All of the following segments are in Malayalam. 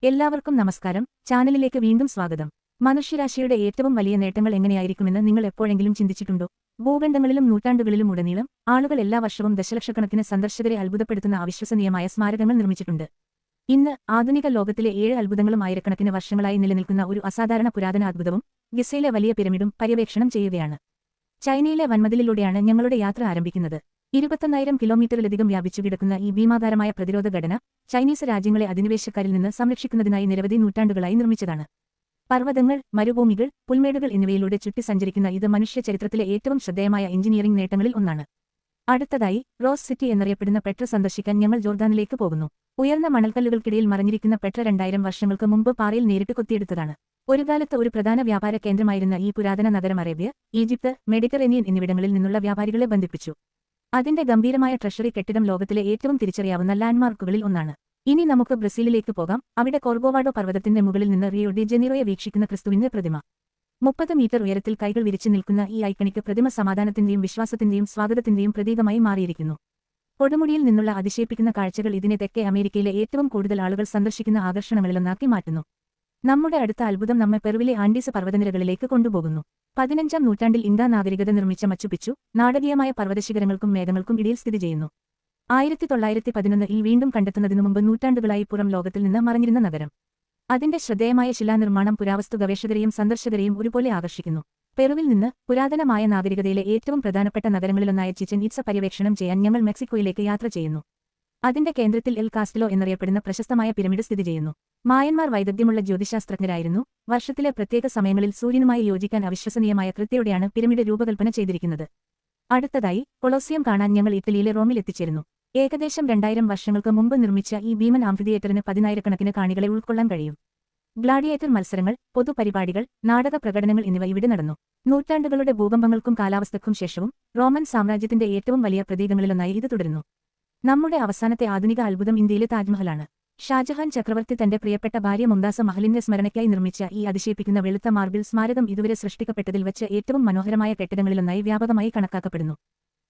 എല്ലാവർക്കും നമസ്കാരം. ചാനലിലേക്ക് വീണ്ടും സ്വാഗതം. മനുഷ്യരാശിയുടെ ഏറ്റവും വലിയ നേട്ടങ്ങൾ എങ്ങനെയായിരിക്കുമെന്ന് നിങ്ങൾ എപ്പോഴെങ്കിലും ചിന്തിച്ചിട്ടുണ്ടോ? ഭൂഖണ്ഡങ്ങളിലും നൂറ്റാണ്ടുകളിലും ഉടനീളം ആളുകൾ എല്ലാ വർഷവും ദശലക്ഷക്കണക്കിന് സന്ദർശകരെ അത്ഭുതപ്പെടുത്തുന്ന അവിശ്വസനീയമായ സ്മാരകങ്ങൾ നിർമ്മിച്ചിട്ടുണ്ട്. ഇന്ന് ആധുനിക ലോകത്തിലെ 7 അത്ഭുതങ്ങളും ആയിരക്കണക്കിന് വർഷങ്ങളായി നിലനിൽക്കുന്ന ഒരു അസാധാരണ പുരാതന അത്ഭുതവും ഗിസയിലെ വലിയ പിരമിഡും പര്യവേക്ഷണം ചെയ്യുകയാണ്. ചൈനയിലെ വൻമതിലിലൂടെയാണ് ഞങ്ങളുടെ യാത്ര ആരംഭിക്കുന്നത്. 21,000 കിലോമീറ്ററിലധികം വ്യാപിച്ചു കിടക്കുന്ന ഈ ഭീമാകാരമായ പ്രതിരോധ ഘടന ചൈനീസ് രാജ്യങ്ങളെ അധിനിവേശക്കാരിൽ നിന്ന് സംരക്ഷിക്കുന്നതിനായി നിരവധി നൂറ്റാണ്ടുകളായി നിർമ്മിച്ചതാണ്. പർവ്വതങ്ങൾ, മരുഭൂമികൾ, പുൽമേടുകൾ എന്നിവയിലൂടെ ചുറ്റി സഞ്ചരിക്കുന്ന ഇത് മനുഷ്യ ചരിത്രത്തിലെ ഏറ്റവും ശ്രദ്ധേയമായ എഞ്ചിനീയറിംഗ് നേട്ടങ്ങളിൽ ഒന്നാണ്. അടുത്തതായി റോസ് സിറ്റി എന്നറിയപ്പെടുന്ന പെട്ര സന്ദർശിക്കാൻ ഞങ്ങൾ ജോർദാനിലേക്ക് പോകുന്നു. ഉയർന്ന മണൽക്കല്ലുകൾക്കിടയിൽ മറഞ്ഞിരിക്കുന്ന പെട്ര 2000 വർഷങ്ങൾക്ക് മുമ്പ് പാറയിൽ നേരിട്ട് കൊത്തിയെടുത്തതാണ്. ഒരു കാലത്ത് ഒരു പ്രധാന വ്യാപാര കേന്ദ്രമായിരുന്ന ഈ പുരാതന നഗരം അറേബ്യ, ഈജിപ്ത്, മെഡിറ്ററേനിയൻ എന്നിവിടങ്ങളിൽ നിന്നുള്ള വ്യാപാരികളെ ബന്ധിപ്പിച്ചു. അതിന്റെ ഗംഭീരമായ ട്രഷറി കെട്ടിടം ലോകത്തിലെ ഏറ്റവും തിരിച്ചറിയാവുന്ന ലാൻഡ്മാർക്കുകളിൽ ഒന്നാണ്. ഇനി നമുക്ക് ബ്രസീലിലേക്ക് പോകാം. അവിടെ കോർഗോവാഡോ പർവ്വതത്തിന്റെ മുകളിൽ നിന്ന് റിയോ ഡി ജനീറോയെ വീക്ഷിക്കുന്ന ക്രിസ്തുവിന്റെ പ്രതിമ. 30 മീറ്റർ ഉയരത്തിൽ കൈകൾ വിരിച്ചു നിൽക്കുന്ന ഈ ഐക്കണിക് പ്രതിമ സമാധാനത്തിന്റെയും വിശ്വാസത്തിന്റെയും സ്വാഗതത്തിന്റെയും പ്രതീകമായി മാറിയിരിക്കുന്നു. കൊടുമുടിയിൽ നിന്നുള്ള അതിശയിപ്പിക്കുന്ന കാഴ്ചകൾ ഇതിനെ തെക്കേ അമേരിക്കയിലെ ഏറ്റവും കൂടുതൽ ആളുകൾ സന്ദർശിക്കുന്ന ആകർഷണങ്ങളിലൊന്നാക്കി മാറ്റുന്നു. നമ്മുടെ അടുത്ത അത്ഭുതം നമ്മെ പെറുവിലെ ആൻഡീസ് പർവ്വതനിരകളിലേക്ക് കൊണ്ടുപോകുന്നു. 15ാം നൂറ്റാണ്ടിൽ ഇൻകാ നാഗരികത നിർമ്മിച്ച മച്ചുപിച്ചു നാടകീയമായ പർവ്വതശിഖരങ്ങൾക്കും മേഘങ്ങൾക്കും ഇടയിൽ സ്ഥിതി ചെയ്യുന്നു. 1911 വീണ്ടും കണ്ടെത്തുന്നതിനു മുമ്പ് നൂറ്റാണ്ടുകളായി പുറം ലോകത്തിൽ നിന്ന് മറഞ്ഞിരുന്ന നഗരം. അതിന്റെ ശ്രദ്ധേയമായ ശിലാനിർമ്മാണം പുരാവസ്തു ഗവേഷകരെയും സന്ദർശകരെയും ഒരുപോലെ ആകർഷിക്കുന്നു. പെറുവിൽ നിന്ന് പുരാതനമായ നാഗരികതയിലെ ഏറ്റവും പ്രധാനപ്പെട്ട നഗരങ്ങളിലൊന്നായ ചിച്ചൻ ഇറ്റ്സ പര്യവേക്ഷണം ചെയ്യാൻ ഞങ്ങൾ മെക്സിക്കോയിലേക്ക് യാത്ര ചെയ്യുന്നു. അതിന്റെ കേന്ദ്രത്തിൽ എൽ കാസ്റ്റിലോ എന്നറിയപ്പെടുന്ന പ്രശസ്തമായ പിരമിഡ് സ്ഥിതി ചെയ്യുന്നു. മായന്മാർ വൈദഗ്ധ്യമുള്ള ജ്യോതിശാസ്ത്രജ്ഞരായിരുന്നു. വർഷത്തിലെ പ്രത്യേക സമയങ്ങളിൽ സൂര്യനുമായി യോജിക്കാൻ അവിശ്വസനീയമായ കൃത്യതയോടെയാണ് പിരമിഡ് രൂപകൽപ്പന ചെയ്തിരിക്കുന്നത്. അടുത്തതായി കൊളോസിയം കാണാൻ ഞങ്ങൾ ഇറ്റലിയിലെ റോമിൽ എത്തിച്ചേരുന്നു. ഏകദേശം 2000 വർഷങ്ങൾക്ക് മുമ്പ് നിർമ്മിച്ച ഈ ഭീമൻ ആംഫിതിയേറ്ററിന് 10,000കണക്കിന് കാണികളെ ഉൾക്കൊള്ളാൻ കഴിയും. ഗ്ലാഡിയേറ്റർ മത്സരങ്ങൾ, പൊതുപരിപാടികൾ, നാടക പ്രകടനങ്ങൾ എന്നിവ ഇവിടെ നടന്നു. നൂറ്റാണ്ടുകളുടെ ഭൂകമ്പങ്ങൾക്കും കാലാവസ്ഥയ്ക്കും ശേഷവും റോമൻ സാമ്രാജ്യത്തിന്റെ ഏറ്റവും വലിയ പ്രതീകങ്ങളിലൊന്നായി ഇത് തുടരുന്നു. നമ്മുടെ അവസാനത്തെ ആധുനിക അത്ഭുതം ഇന്ത്യയിലെ താജ്മഹലാണ്. ഷാജഹാൻ ചക്രവർത്തി തന്റെ പ്രിയപ്പെട്ട ഭാര്യ മുംതാസ മഹലിന്റെ സ്മരണയ്ക്കായി നിർമ്മിച്ച ഈ അതിശയിപ്പിക്കുന്ന വെളുത്ത മാർബിൾ സ്മാരകം ഇതുവരെ സൃഷ്ടിക്കപ്പെട്ടതിൽ വച്ച് ഏറ്റവും മനോഹരമായ കെട്ടിടങ്ങളിലൊന്നായി വ്യാപകമായി കണക്കാക്കപ്പെടുന്നു.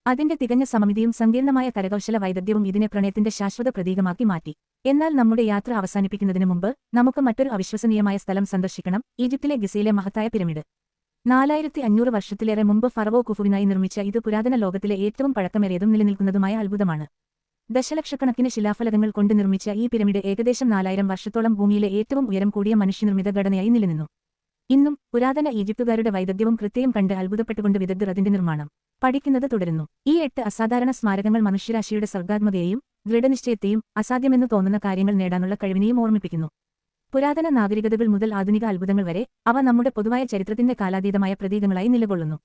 അതിന്റെ തികഞ്ഞ സമമിതിയും സങ്കീർണമായ കരകൗശല വൈദഗ്ധ്യവും ഇതിനെ പ്രണയത്തിന്റെ ശാശ്വത പ്രതീകമാക്കി മാറ്റി. എന്നാൽ നമ്മുടെ യാത്ര അവസാനിപ്പിക്കുന്നതിന് മുമ്പ് നമുക്ക് മറ്റൊരു അവിശ്വസനീയമായ സ്ഥലം സന്ദർശിക്കണം. ഈജിപ്തിലെ ഗിസയിലെ മഹത്തായ പിരമിഡ്. 4500 വർഷത്തിലേറെ മുമ്പ് ഫറവോ കുഫുവിനായി നിർമ്മിച്ച ഇത് പുരാതന ലോകത്തിലെ ഏറ്റവും പഴക്കമേറിയതും നിലനിൽക്കുന്നതുമായ അത്ഭുതമാണ്. ദശലക്ഷക്കണക്കിന് ശിലാഫലകങ്ങൾ കൊണ്ട് നിർമ്മിച്ച ഈ പിരമിഡ് ഏകദേശം 4000 വർഷത്തോളം ഭൂമിയിലെ ഏറ്റവും ഉയരം കൂടിയ മനുഷ്യനിർമ്മിത ഘടനയായി നിലനിന്നു. ഇന്നും പുരാതന ഈജിപ്തുകാരുടെ വൈദഗ്ധ്യവും കൃത്യവും കണ്ട് അത്ഭുതപ്പെട്ടുകൊണ്ട് വിദഗ്ധർ അതിന്റെ നിർമ്മാണം പഠിക്കുന്നത് തുടരുന്നു. ഈ 8 അസാധാരണ സ്മാരകങ്ങൾ മനുഷ്യരാശിയുടെ സർഗ്ഗാത്മകതയെയും ദൃഢനിശ്ചയത്തെയും അസാധ്യമെന്ന് തോന്നുന്ന കാര്യങ്ങൾ നേടാനുള്ള കഴിവിനെയും ഓർമ്മിപ്പിക്കുന്നു. പുരാതന നാഗരികതകൾ മുതൽ ആധുനിക അത്ഭുതങ്ങൾ വരെ അവ നമ്മുടെ പൊതുവായ ചരിത്രത്തിന്റെ കാലാതീതമായ പ്രതീകങ്ങളായി നിലകൊള്ളുന്നു.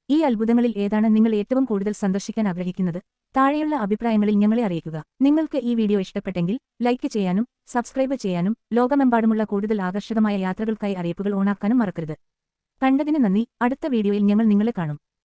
ഈ അത്ഭുതങ്ങളിൽ ഏതാണ് നിങ്ങൾ ഏറ്റവും കൂടുതൽ സന്ദർശിക്കാൻ ആഗ്രഹിക്കുന്നത്? താഴെയുള്ള അഭിപ്രായങ്ങളിൽ ഞങ്ങളെ അറിയിക്കുക. നിങ്ങൾക്ക് ഈ വീഡിയോ ഇഷ്ടപ്പെട്ടെങ്കിൽ ലൈക്ക് ചെയ്യാനും സബ്സ്ക്രൈബ് ചെയ്യാനും ലോകമെമ്പാടുമുള്ള കൂടുതൽ ആകർഷകമായ യാത്രകൾക്കായി അറിയിപ്പുകൾ ഓണാക്കാനും മറക്കരുത്. കണ്ടതിന് നന്ദി. അടുത്ത വീഡിയോയിൽ ഞങ്ങൾ നിങ്ങളെ കാണും.